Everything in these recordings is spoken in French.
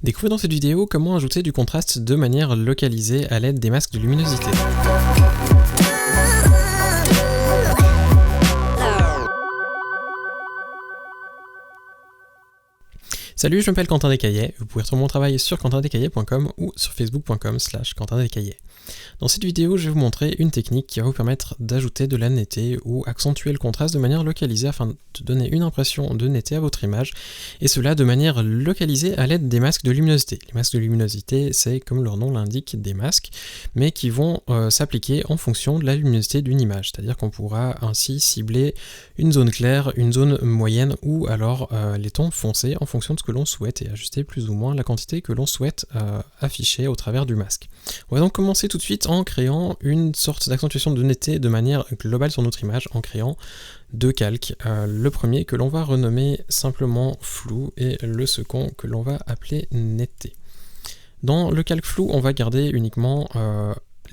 Découvrez dans cette vidéo comment ajouter du contraste de manière localisée à l'aide des masques de luminosité. Salut, je m'appelle Quentin Descaillets, vous pouvez retrouver mon travail sur quentindescaillets.com ou sur facebook.com/quentindescaillets. Dans cette vidéo, je vais vous montrer une technique qui va vous permettre d'ajouter de la netteté ou accentuer le contraste de manière localisée afin de donner une impression de netteté à votre image, et cela de manière localisée à l'aide des masques de luminosité. Les masques de luminosité, c'est comme leur nom l'indique, des masques, mais qui vont s'appliquer en fonction de la luminosité d'une image, c'est-à-dire qu'on pourra ainsi cibler une zone claire, une zone moyenne ou alors les tons foncés en fonction de ce que l'on souhaite et ajuster plus ou moins la quantité que l'on souhaite afficher au travers du masque. On va donc commencer tout de suite en créant une sorte d'accentuation de netteté de manière globale sur notre image en créant deux calques. Le premier que l'on va renommer simplement flou et le second que l'on va appeler netteté. Dans le calque flou, on va garder uniquement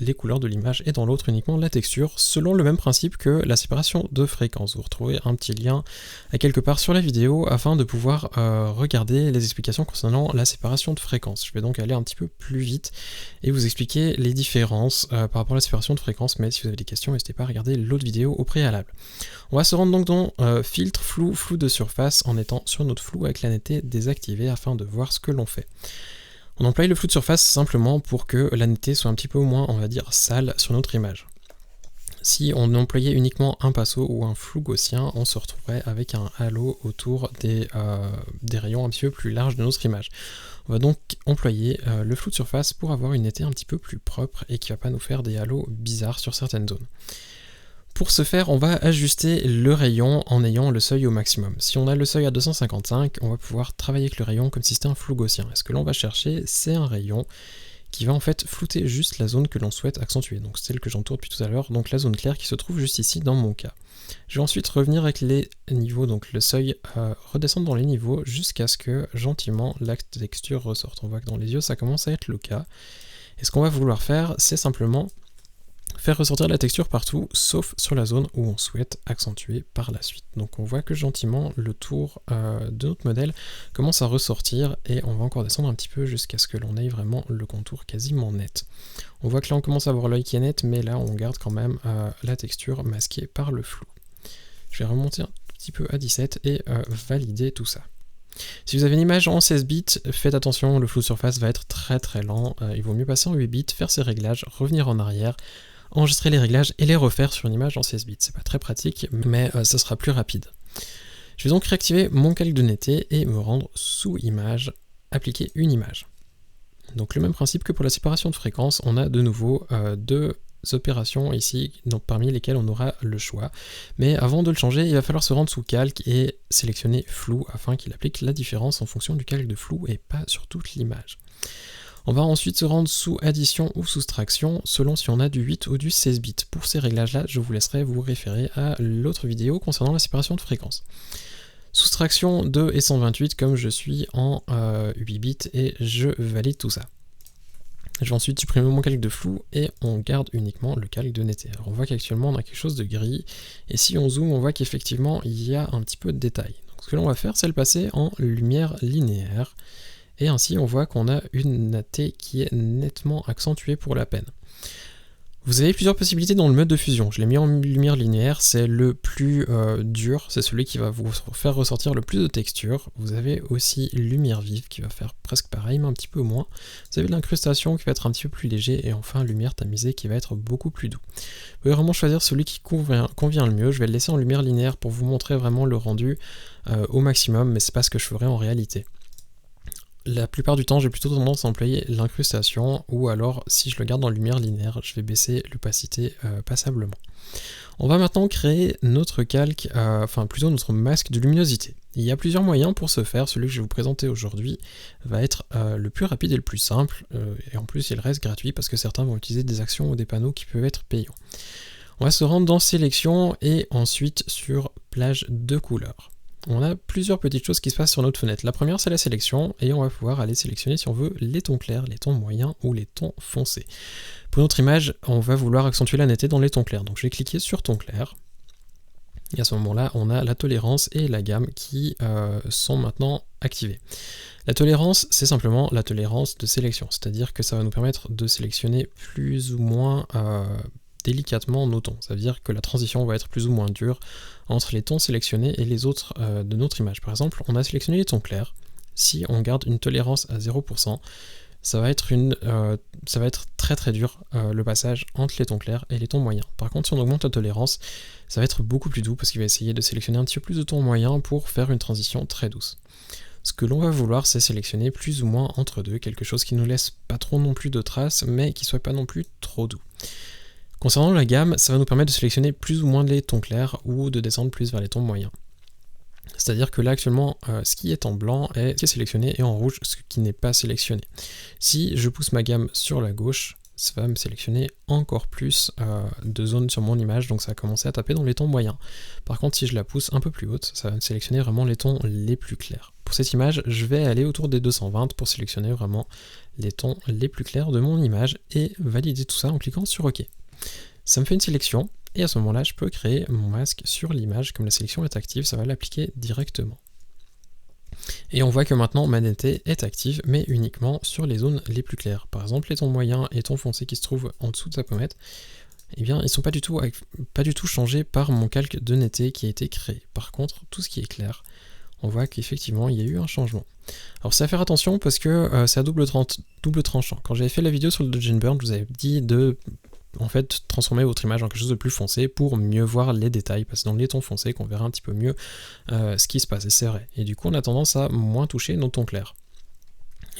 les couleurs de l'image et dans l'autre uniquement la texture, selon le même principe que la séparation de fréquence. Vous retrouvez un petit lien à quelque part sur la vidéo afin de pouvoir regarder les explications concernant la séparation de fréquence. Je vais donc aller un petit peu plus vite et vous expliquer les différences par rapport à la séparation de fréquence, mais si vous avez des questions, n'hésitez pas à regarder l'autre vidéo au préalable. On va se rendre donc dans filtre, flou de surface en étant sur notre flou avec la netteté désactivée afin de voir ce que l'on fait. On emploie le flou de surface simplement pour que la netteté soit un petit peu moins, on va dire, sale sur notre image. Si on employait uniquement un pinceau ou un flou gaussien, on se retrouverait avec un halo autour des rayons un petit peu plus larges de notre image. On va donc employer le flou de surface pour avoir une netteté un petit peu plus propre et qui ne va pas nous faire des halos bizarres sur certaines zones. Pour ce faire, on va ajuster le rayon en ayant le seuil au maximum. Si on a le seuil à 255, on va pouvoir travailler avec le rayon comme si c'était un flou gaussien. Et ce que l'on va chercher, c'est un rayon qui va en fait flouter juste la zone que l'on souhaite accentuer. Donc celle que j'entoure depuis tout à l'heure, donc la zone claire qui se trouve juste ici dans mon cas. Je vais ensuite revenir avec les niveaux, donc le seuil, redescendre dans les niveaux jusqu'à ce que gentiment la texture ressorte. On voit que dans les yeux, ça commence à être le cas. Et ce qu'on va vouloir faire, c'est simplement faire ressortir la texture partout, sauf sur la zone où on souhaite accentuer par la suite. Donc on voit que gentiment le tour de notre modèle commence à ressortir et on va encore descendre un petit peu jusqu'à ce que l'on ait vraiment le contour quasiment net. On voit que là on commence à avoir l'œil qui est net, mais là on garde quand même la texture masquée par le flou. Je vais remonter un petit peu à 17 et valider tout ça. Si vous avez une image en 16 bits, faites attention, le flou de surface va être très lent, il vaut mieux passer en 8 bits, faire ses réglages, revenir en arrière, enregistrer les réglages et les refaire sur une image en 16 bits. C'est pas très pratique, mais ça sera plus rapide. Je vais donc réactiver mon calque de netteté et me rendre sous image, appliquer une image. Donc le même principe que pour la séparation de fréquence, on a de nouveau deux opérations ici, donc parmi lesquelles on aura le choix. Mais avant de le changer, il va falloir se rendre sous calque et sélectionner flou afin qu'il applique la différence en fonction du calque de flou et pas sur toute l'image. On va ensuite se rendre sous addition ou soustraction selon si on a du 8 ou du 16 bits. Pour ces réglages-là, je vous laisserai vous référer à l'autre vidéo concernant la séparation de fréquences. Soustraction 2 et 128 comme je suis en 8 bits et je valide tout ça. Je vais ensuite supprimer mon calque de flou et on garde uniquement le calque de netteté. Alors on voit qu'actuellement on a quelque chose de gris et si on zoome on voit qu'effectivement il y a un petit peu de détail. Donc ce que l'on va faire c'est le passer en lumière linéaire. Et ainsi on voit qu'on a une netteté qui est nettement accentuée pour la peine. Vous avez plusieurs possibilités dans le mode de fusion. Je l'ai mis en lumière linéaire, c'est le plus dur, c'est celui qui va vous faire ressortir le plus de texture. Vous avez aussi lumière vive qui va faire presque pareil, mais un petit peu moins. Vous avez l'incrustation qui va être un petit peu plus léger, et enfin lumière tamisée qui va être beaucoup plus doux. Vous pouvez vraiment choisir celui qui convient le mieux. Je vais le laisser en lumière linéaire pour vous montrer vraiment le rendu au maximum, mais c'est pas ce que je ferai en réalité. La plupart du temps, j'ai plutôt tendance à employer l'incrustation, ou alors, si je le garde en lumière linéaire, je vais baisser l'opacité passablement. On va maintenant créer notre calque, plutôt notre masque de luminosité. Il y a plusieurs moyens pour ce faire, celui que je vais vous présenter aujourd'hui va être le plus rapide et le plus simple, et en plus il reste gratuit parce que certains vont utiliser des actions ou des panneaux qui peuvent être payants. On va se rendre dans sélection et ensuite sur plage de couleurs. On a plusieurs petites choses qui se passent sur notre fenêtre. La première, c'est la sélection, et on va pouvoir aller sélectionner si on veut les tons clairs, les tons moyens ou les tons foncés. Pour notre image, on va vouloir accentuer la netteté dans les tons clairs. Donc je vais cliquer sur tons clairs, Et à ce moment-là, on a la tolérance et la gamme qui sont maintenant activées. La tolérance, c'est simplement la tolérance de sélection, c'est-à-dire que ça va nous permettre de sélectionner plus ou moins délicatement nos tons. Ça veut dire que la transition va être plus ou moins dure entre les tons sélectionnés et les autres de notre image. Par exemple, on a sélectionné les tons clairs. Si on garde une tolérance à 0%, ça va être très très dur le passage entre les tons clairs et les tons moyens. Par contre, si on augmente la tolérance, ça va être beaucoup plus doux parce qu'il va essayer de sélectionner un petit peu plus de tons moyens pour faire une transition très douce. Ce que l'on va vouloir, c'est sélectionner plus ou moins entre deux, quelque chose qui ne nous laisse pas trop non plus de traces, mais qui soit pas non plus trop doux. Concernant la gamme, ça va nous permettre de sélectionner plus ou moins les tons clairs ou de descendre plus vers les tons moyens. C'est-à-dire que là actuellement, ce qui est en blanc est sélectionné et en rouge ce qui n'est pas sélectionné. Si je pousse ma gamme sur la gauche, ça va me sélectionner encore plus de zones sur mon image, donc ça va commencer à taper dans les tons moyens. Par contre, si je la pousse un peu plus haute, ça va me sélectionner vraiment les tons les plus clairs. Pour cette image, je vais aller autour des 220 pour sélectionner vraiment les tons les plus clairs de mon image et valider tout ça en cliquant sur OK. Ça me fait une sélection. Et à ce moment-là, je peux créer mon masque sur l'image. Comme la sélection est active, ça va l'appliquer directement. Et on voit que maintenant, ma netteté est active, mais uniquement sur les zones les plus claires. Par exemple, les tons moyens et tons foncés qui se trouvent en dessous de sa pommette, eh bien, ils ne sont pas du tout changés par mon calque de netteté qui a été créé. Par contre, tout ce qui est clair, on voit qu'effectivement, il y a eu un changement. Alors, c'est à faire attention parce que c'est à double tranchant. Quand j'avais fait la vidéo sur le Dodge and Burn, je vous avais dit de transformer votre image en quelque chose de plus foncé pour mieux voir les détails, parce que dans les tons foncés qu'on verra un petit peu mieux ce qui se passe, et c'est vrai. Et du coup on a tendance à moins toucher nos tons clairs.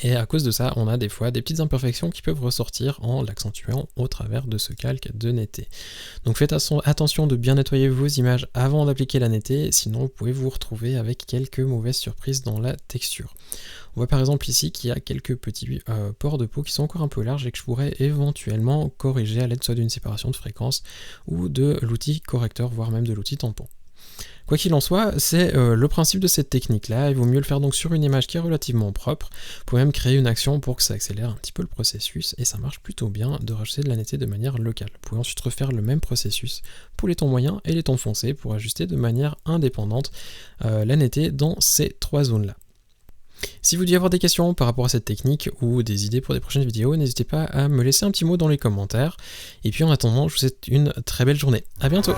Et à cause de ça, on a des fois des petites imperfections qui peuvent ressortir en l'accentuant au travers de ce calque de netteté. Donc faites attention de bien nettoyer vos images avant d'appliquer la netteté, sinon vous pouvez vous retrouver avec quelques mauvaises surprises dans la texture. On voit par exemple ici qu'il y a quelques petits pores de peau qui sont encore un peu larges et que je pourrais éventuellement corriger à l'aide soit d'une séparation de fréquence ou de l'outil correcteur, voire même de l'outil tampon. Quoi qu'il en soit, c'est le principe de cette technique-là, il vaut mieux le faire donc sur une image qui est relativement propre. Vous pouvez même créer une action pour que ça accélère un petit peu le processus, et ça marche plutôt bien de rajouter de la netteté de manière locale. Vous pouvez ensuite refaire le même processus pour les tons moyens et les tons foncés pour ajuster de manière indépendante la netteté dans ces trois zones-là. Si vous devez avoir des questions par rapport à cette technique ou des idées pour des prochaines vidéos, n'hésitez pas à me laisser un petit mot dans les commentaires. Et puis en attendant, je vous souhaite une très belle journée. À bientôt!